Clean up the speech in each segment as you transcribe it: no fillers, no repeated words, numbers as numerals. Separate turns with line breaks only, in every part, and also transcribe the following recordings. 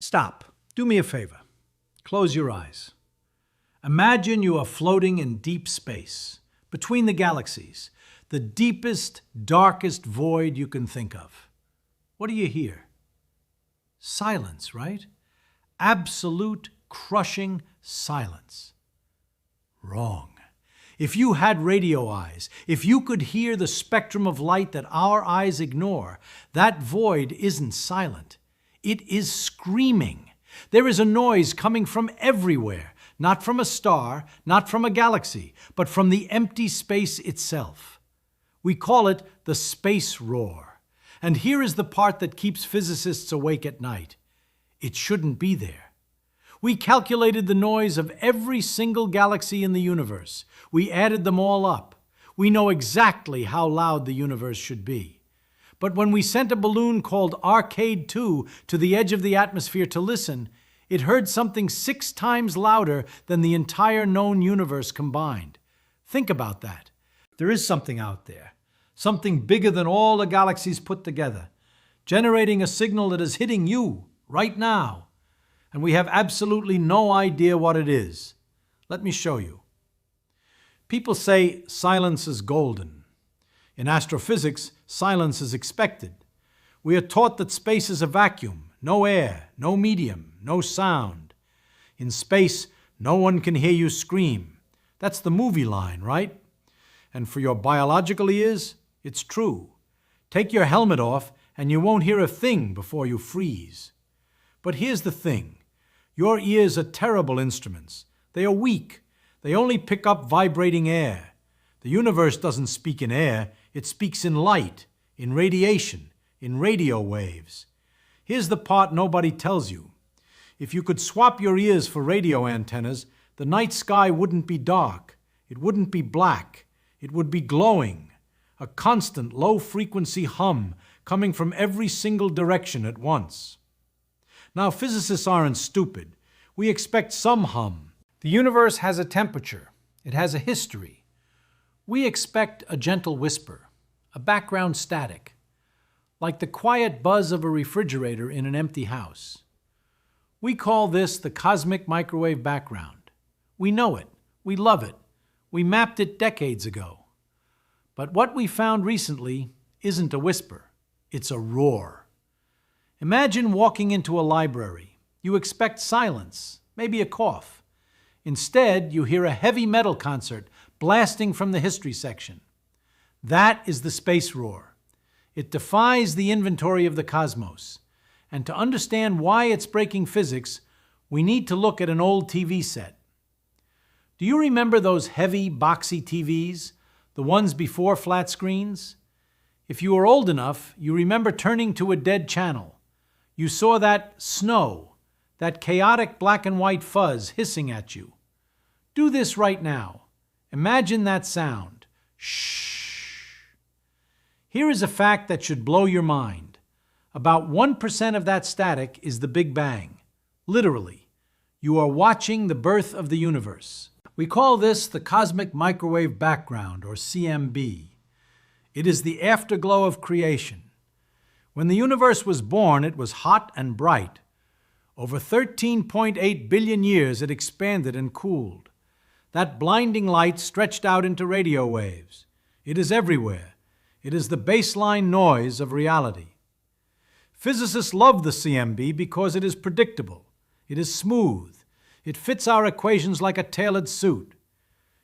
Stop. Do me a favor. Close your eyes. Imagine you are floating in deep space, between the galaxies, the deepest, darkest void you can think of. What do you hear? Silence, right? Absolute, crushing silence. Wrong. If you had radio eyes, if you could hear the spectrum of light that our eyes ignore, that void isn't silent. It is screaming. There is a noise coming from everywhere, not from a star, not from a galaxy, but from the empty space itself. We call it the space roar. And here is the part that keeps physicists awake at night. It shouldn't be there. We calculated the noise of every single galaxy in the universe. We added them all up. We know exactly how loud the universe should be. But when we sent a balloon called Arcade 2 to the edge of the atmosphere to listen, it heard something 6 times louder than the entire known universe combined. Think about that. There is something out there, something bigger than all the galaxies put together, generating a signal that is hitting you right now. And we have absolutely no idea what it is. Let me show you. People say silence is golden. In astrophysics, silence is expected. We are taught that space is a vacuum, no air, no medium, no sound. In space, no one can hear you scream. That's the movie line, right? And for your biological ears, it's true. Take your helmet off and you won't hear a thing before you freeze. But here's the thing. Your ears are terrible instruments. They are weak. They only pick up vibrating air. The universe doesn't speak in air. It speaks in light, in radiation, in radio waves. Here's the part nobody tells you. If you could swap your ears for radio antennas, the night sky wouldn't be dark. It wouldn't be black. It would be glowing. A constant low-frequency hum coming from every single direction at once. Now, physicists aren't stupid. We expect some hum. The universe has a temperature. It has a history. We expect a gentle whisper, a background static, like the quiet buzz of a refrigerator in an empty house. We call this the cosmic microwave background. We know it. We love it. We mapped it decades ago. But what we found recently isn't a whisper. It's a roar. Imagine walking into a library. You expect silence, maybe a cough. Instead, you hear a heavy metal concert blasting from the history section. That is the space roar. It defies the inventory of the cosmos. And to understand why it's breaking physics, we need to look at an old TV set. Do you remember those heavy, boxy TVs, the ones before flat screens? If you were old enough, you remember turning to a dead channel. You saw that snow, that chaotic black and white fuzz hissing at you. Do this right now. Imagine that sound. Shh. Here is a fact that should blow your mind. About 1% of that static is the Big Bang. Literally, you are watching the birth of the universe. We call this the cosmic microwave background, or CMB. It is the afterglow of creation. When the universe was born, it was hot and bright. Over 13.8 billion years, it expanded and cooled. That blinding light stretched out into radio waves. It is everywhere. It is the baseline noise of reality. Physicists love the CMB because it is predictable. It is smooth. It fits our equations like a tailored suit.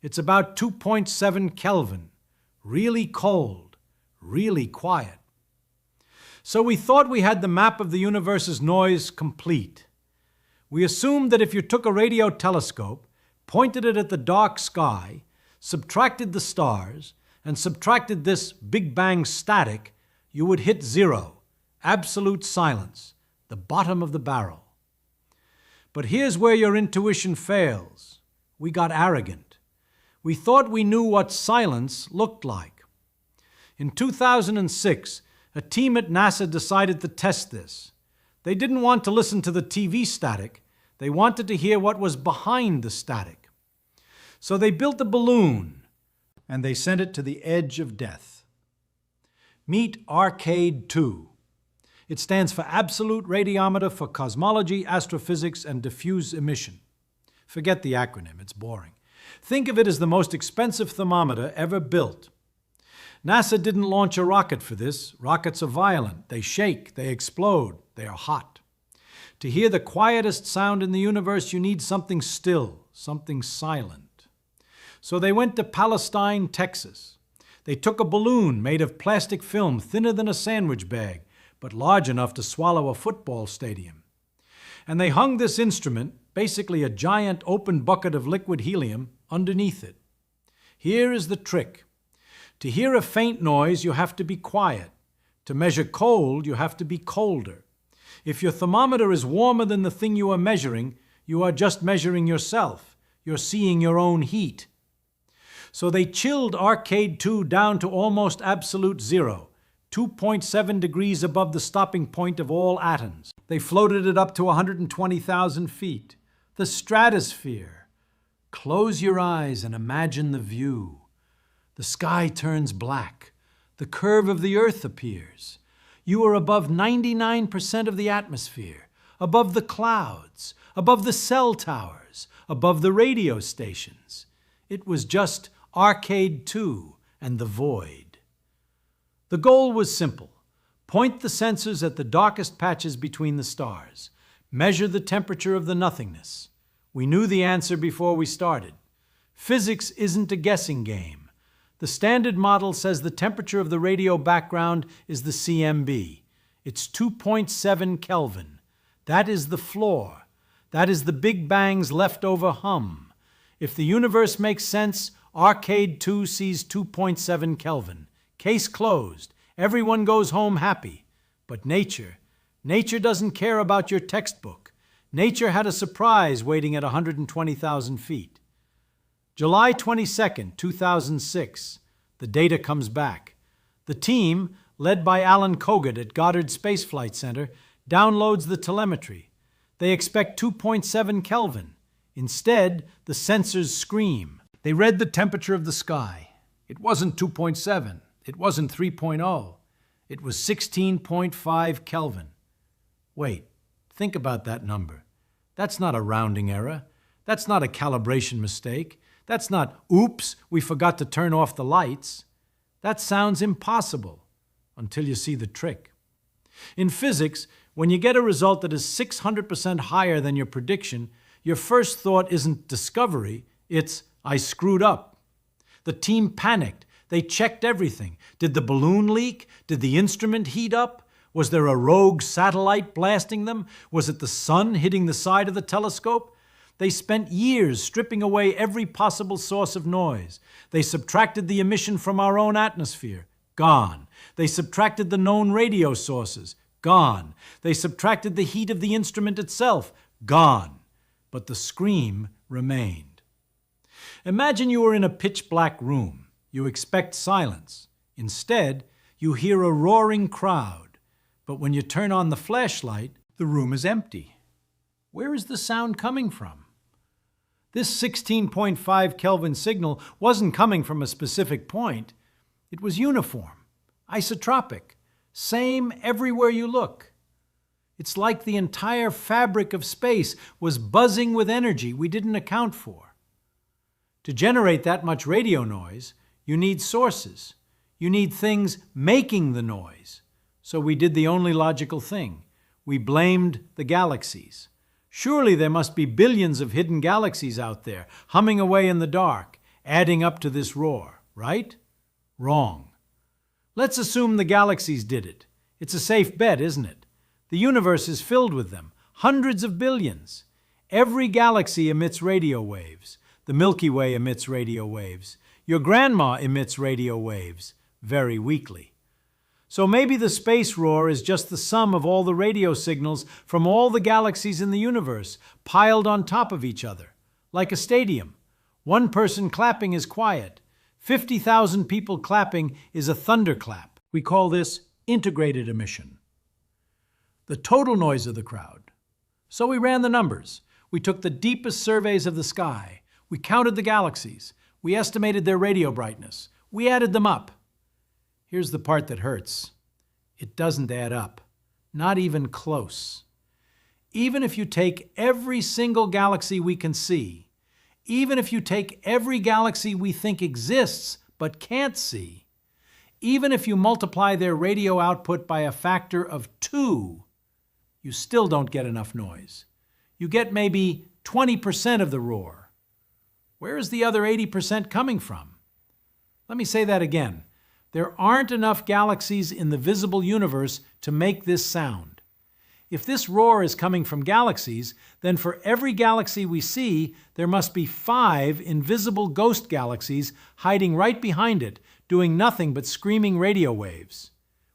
It's about 2.7 Kelvin. Really cold. Really quiet. So we thought we had the map of the universe's noise complete. We assumed that if you took a radio telescope, pointed it at the dark sky, subtracted the stars, and subtracted this Big Bang static, you would hit zero, absolute silence, the bottom of the barrel. But here's where your intuition fails. We got arrogant. We thought we knew what silence looked like. In 2006, a team at NASA decided to test this. They didn't want to listen to the TV static. They wanted to hear what was behind the static. So they built a balloon, and they sent it to the edge of death. Meet Arcade 2. It stands for Absolute Radiometer for Cosmology, Astrophysics, and Diffuse Emission. Forget the acronym, it's boring. Think of it as the most expensive thermometer ever built. NASA didn't launch a rocket for this. Rockets are violent. They shake, they explode, they are hot. To hear the quietest sound in the universe, you need something still, something silent. So they went to Palestine, Texas. They took a balloon made of plastic film thinner than a sandwich bag, but large enough to swallow a football stadium. And they hung this instrument, basically a giant open bucket of liquid helium, underneath it. Here is the trick. To hear a faint noise, you have to be quiet. To measure cold, you have to be colder. If your thermometer is warmer than the thing you are measuring, you are just measuring yourself. You're seeing your own heat. So they chilled Arcade 2 down to almost absolute zero, 2.7 degrees above the stopping point of all atoms. They floated it up to 120,000 feet. The stratosphere. Close your eyes and imagine the view. The sky turns black. The curve of the earth appears. You are above 99% of the atmosphere, above the clouds, above the cell towers, above the radio stations. It was just Arcade 2 and the void. The goal was simple. Point the sensors at the darkest patches between the stars. Measure the temperature of the nothingness. We knew the answer before we started. Physics isn't a guessing game. The standard model says the temperature of the radio background is the CMB. It's 2.7 Kelvin. That is the floor. That is the Big Bang's leftover hum. If the universe makes sense, Arcade 2 sees 2.7 Kelvin. Case closed. Everyone goes home happy. But nature doesn't care about your textbook. Nature had a surprise waiting at 120,000 feet. July 22, 2006, the data comes back. The team, led by Alan Kogut at Goddard Space Flight Center, downloads the telemetry. They expect 2.7 Kelvin. Instead, the sensors scream. They read the temperature of the sky. It wasn't 2.7. It wasn't 3.0. It was 16.5 Kelvin. Wait, think about that number. That's not a rounding error. That's not a calibration mistake. That's not, oops, we forgot to turn off the lights. That sounds impossible until you see the trick. In physics, when you get a result that is 600% higher than your prediction, your first thought isn't discovery, it's, I screwed up. The team panicked. They checked everything. Did the balloon leak? Did the instrument heat up? Was there a rogue satellite blasting them? Was it the sun hitting the side of the telescope? They spent years stripping away every possible source of noise. They subtracted the emission from our own atmosphere. Gone. They subtracted the known radio sources. Gone. They subtracted the heat of the instrument itself. Gone. But the scream remained. Imagine you are in a pitch-black room. You expect silence. Instead, you hear a roaring crowd. But when you turn on the flashlight, the room is empty. Where is the sound coming from? This 16.5 Kelvin signal wasn't coming from a specific point. It was uniform, isotropic, same everywhere you look. It's like the entire fabric of space was buzzing with energy we didn't account for. To generate that much radio noise, you need sources. You need things making the noise. So we did the only logical thing. We blamed the galaxies. Surely there must be billions of hidden galaxies out there, humming away in the dark, adding up to this roar, right? Wrong. Let's assume the galaxies did it. It's a safe bet, isn't it? The universe is filled with them, hundreds of billions. Every galaxy emits radio waves. The Milky Way emits radio waves. Your grandma emits radio waves, very weakly. So maybe the space roar is just the sum of all the radio signals from all the galaxies in the universe, piled on top of each other, like a stadium. One person clapping is quiet. 50,000 people clapping is a thunderclap. We call this integrated emission. The total noise of the crowd. So we ran the numbers. We took the deepest surveys of the sky. We counted the galaxies. We estimated their radio brightness. We added them up. Here's the part that hurts. It doesn't add up. Not even close. Even if you take every single galaxy we can see, even if you take every galaxy we think exists but can't see, even if you multiply their radio output by a factor of 2, you still don't get enough noise. You get maybe 20% of the roar. Where is the other 80% coming from? Let me say that again. There aren't enough galaxies in the visible universe to make this sound. If this roar is coming from galaxies, then for every galaxy we see, there must be 5 invisible ghost galaxies hiding right behind it, doing nothing but screaming radio waves.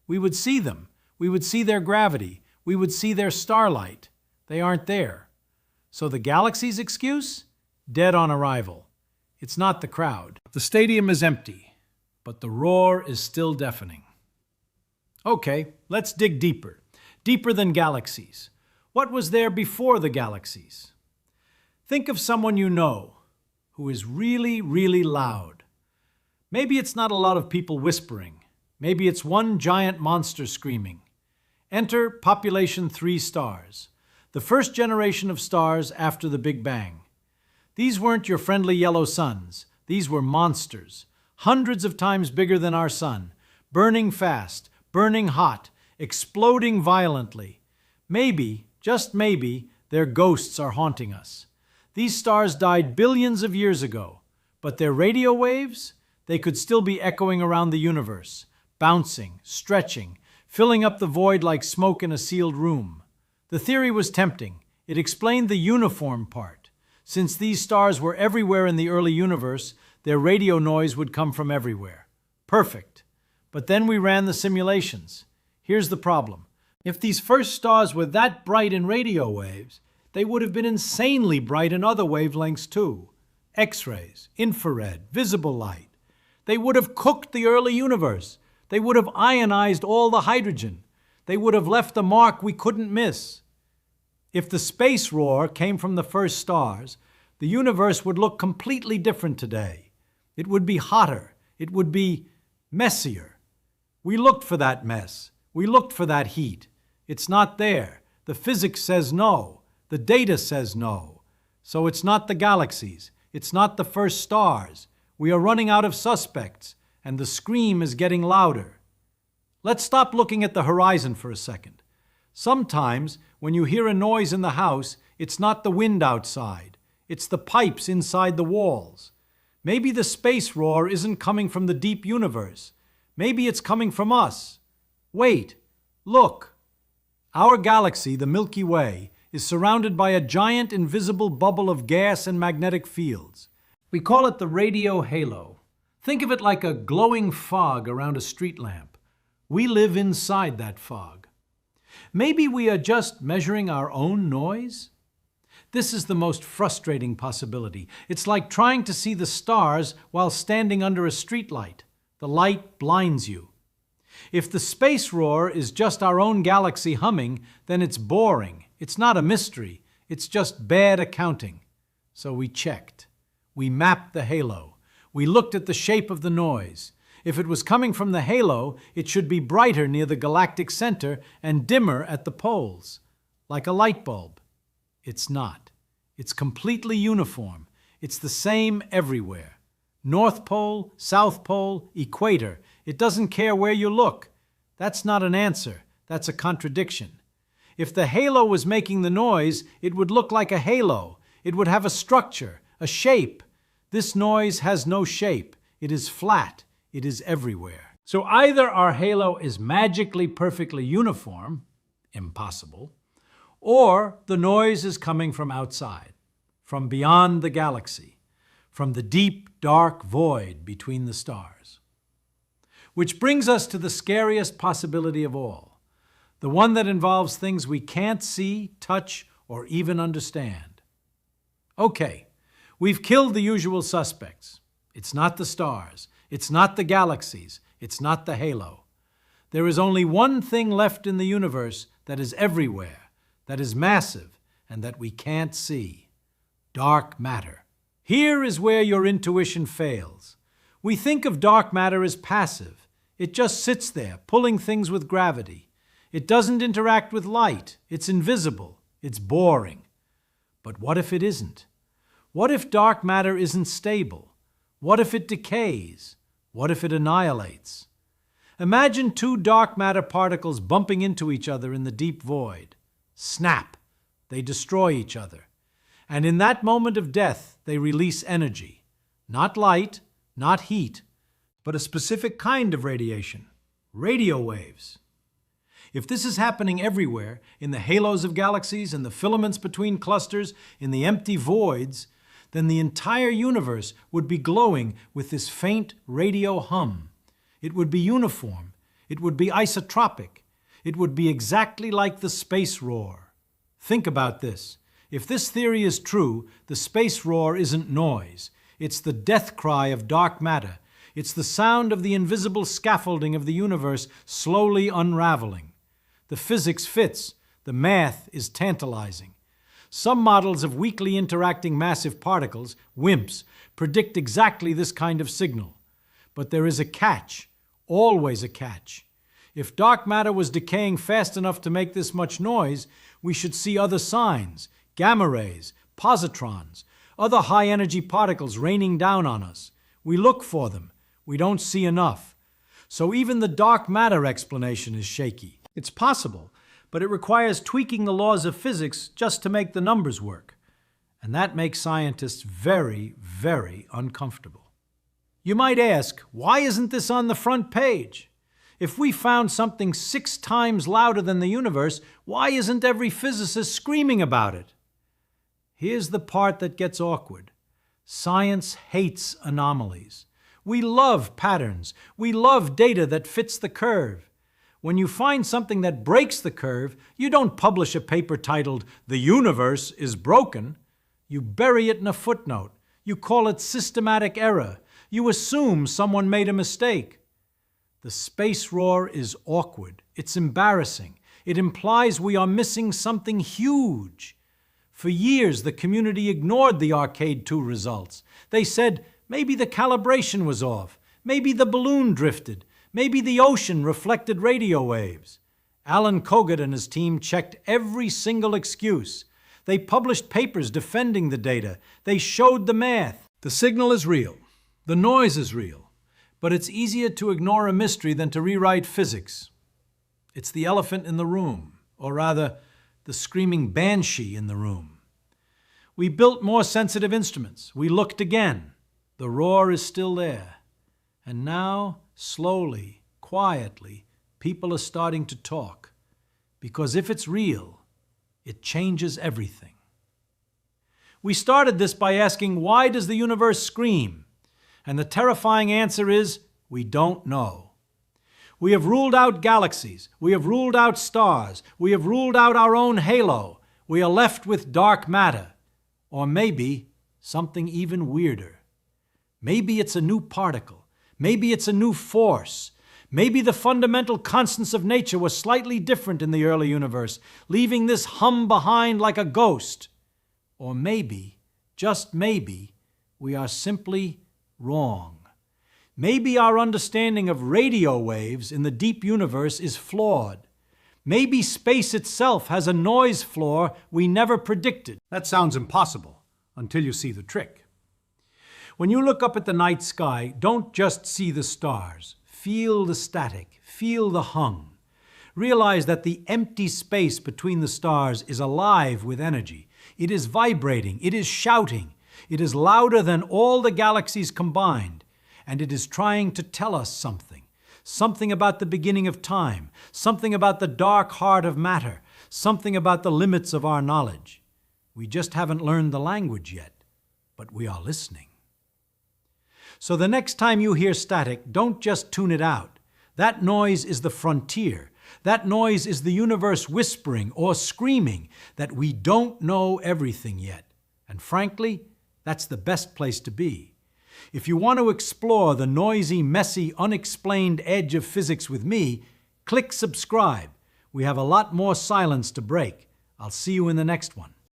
We would see them. We would see their gravity. We would see their starlight. They aren't there. So the galaxy's excuse? Dead on arrival. It's not the crowd. The stadium is empty, but the roar is still deafening. Okay, let's dig deeper. Deeper than galaxies. What was there before the galaxies? Think of someone you know who is really, really loud. Maybe it's not a lot of people whispering. Maybe it's one giant monster screaming. Enter population 3 stars, the first generation of stars after the Big Bang. These weren't your friendly yellow suns. These were monsters, hundreds of times bigger than our sun, burning fast, burning hot, exploding violently. Maybe, just maybe, their ghosts are haunting us. These stars died billions of years ago, but their radio waves, they could still be echoing around the universe, bouncing, stretching, filling up the void like smoke in a sealed room. The theory was tempting. It explained the uniform part. Since these stars were everywhere in the early universe, their radio noise would come from everywhere. Perfect. But then we ran the simulations. Here's the problem. If these first stars were that bright in radio waves, they would have been insanely bright in other wavelengths too. X-rays, infrared, visible light. They would have cooked the early universe. They would have ionized all the hydrogen. They would have left a mark we couldn't miss. If the space roar came from the first stars, the universe would look completely different today. It would be hotter. It would be messier. We looked for that mess. We looked for that heat. It's not there. The physics says no. The data says no. So it's not the galaxies. It's not the first stars. We are running out of suspects, and the scream is getting louder. Let's stop looking at the horizon for a second. Sometimes, when you hear a noise in the house, it's not the wind outside. It's the pipes inside the walls. Maybe the space roar isn't coming from the deep universe. Maybe it's coming from us. Wait, look. Our galaxy, the Milky Way, is surrounded by a giant invisible bubble of gas and magnetic fields. We call it the radio halo. Think of it like a glowing fog around a street lamp. We live inside that fog. Maybe we are just measuring our own noise? This is the most frustrating possibility. It's like trying to see the stars while standing under a streetlight. The light blinds you. If the space roar is just our own galaxy humming, then it's boring. It's not a mystery. It's just bad accounting. So we checked. We mapped the halo. We looked at the shape of the noise. If it was coming from the halo, it should be brighter near the galactic center and dimmer at the poles, like a light bulb. It's not. It's completely uniform. It's the same everywhere. North Pole, South Pole, equator. It doesn't care where you look. That's not an answer. That's a contradiction. If the halo was making the noise, it would look like a halo. It would have a structure, a shape. This noise has no shape. It is flat. It is everywhere. So either our halo is magically perfectly uniform, impossible, or the noise is coming from outside, from beyond the galaxy, from the deep, dark void between the stars. Which brings us to the scariest possibility of all, the one that involves things we can't see, touch, or even understand. Okay, we've killed the usual suspects. It's not the stars. It's not the galaxies. It's not the halo. There is only one thing left in the universe that is everywhere, that is massive, and that we can't see. Dark matter. Here is where your intuition fails. We think of dark matter as passive. It just sits there, pulling things with gravity. It doesn't interact with light. It's invisible. It's boring. But what if it isn't? What if dark matter isn't stable? What if it decays? What if it annihilates? Imagine two dark matter particles bumping into each other in the deep void. Snap! They destroy each other. And in that moment of death, they release energy. Not light, not heat, but a specific kind of radiation. Radio waves. If this is happening everywhere, in the halos of galaxies, in the filaments between clusters, in the empty voids, then the entire universe would be glowing with this faint radio hum. It would be uniform. It would be isotropic. It would be exactly like the space roar. Think about this. If this theory is true, the space roar isn't noise. It's the death cry of dark matter. It's the sound of the invisible scaffolding of the universe slowly unraveling. The physics fits. The math is tantalizing. Some models of weakly interacting massive particles, WIMPs, predict exactly this kind of signal. But there is a catch, always a catch. If dark matter was decaying fast enough to make this much noise, we should see other signs, gamma rays, positrons, other high-energy particles raining down on us. We look for them. We don't see enough. So even the dark matter explanation is shaky. It's possible, but it requires tweaking the laws of physics just to make the numbers work. And that makes scientists very, very uncomfortable. You might ask, why isn't this on the front page? If we found something 6 times louder than the universe, why isn't every physicist screaming about it? Here's the part that gets awkward. Science hates anomalies. We love patterns. We love data that fits the curve. When you find something that breaks the curve, you don't publish a paper titled, "The Universe is Broken." You bury it in a footnote. You call it systematic error. You assume someone made a mistake. The space roar is awkward. It's embarrassing. It implies we are missing something huge. For years, the community ignored the Arcade 2 results. They said, maybe the calibration was off. Maybe the balloon drifted. Maybe the ocean reflected radio waves. Alan Kogut and his team checked every single excuse. They published papers defending the data. They showed the math. The signal is real. The noise is real. But it's easier to ignore a mystery than to rewrite physics. It's the elephant in the room, or rather, the screaming banshee in the room. We built more sensitive instruments. We looked again. The roar is still there. And now, slowly, quietly, people are starting to talk. Because if it's real, it changes everything. We started this by asking, why does the universe scream? And the terrifying answer is, we don't know. We have ruled out galaxies. We have ruled out stars. We have ruled out our own halo. We are left with dark matter. Or maybe something even weirder. Maybe it's a new particle. Maybe it's a new force. Maybe the fundamental constants of nature were slightly different in the early universe, leaving this hum behind like a ghost. Or maybe, just maybe, we are simply wrong. Maybe our understanding of radio waves in the deep universe is flawed. Maybe space itself has a noise floor we never predicted. That sounds impossible until you see the trick. When you look up at the night sky, don't just see the stars. Feel the static. Feel the hum. Realize that the empty space between the stars is alive with energy. It is vibrating. It is shouting. It is louder than all the galaxies combined. And it is trying to tell us something. Something about the beginning of time. Something about the dark heart of matter. Something about the limits of our knowledge. We just haven't learned the language yet, but we are listening. So the next time you hear static, don't just tune it out. That noise is the frontier. That noise is the universe whispering or screaming that we don't know everything yet. And frankly, that's the best place to be. If you want to explore the noisy, messy, unexplained edge of physics with me, click subscribe. We have a lot more silence to break. I'll see you in the next one.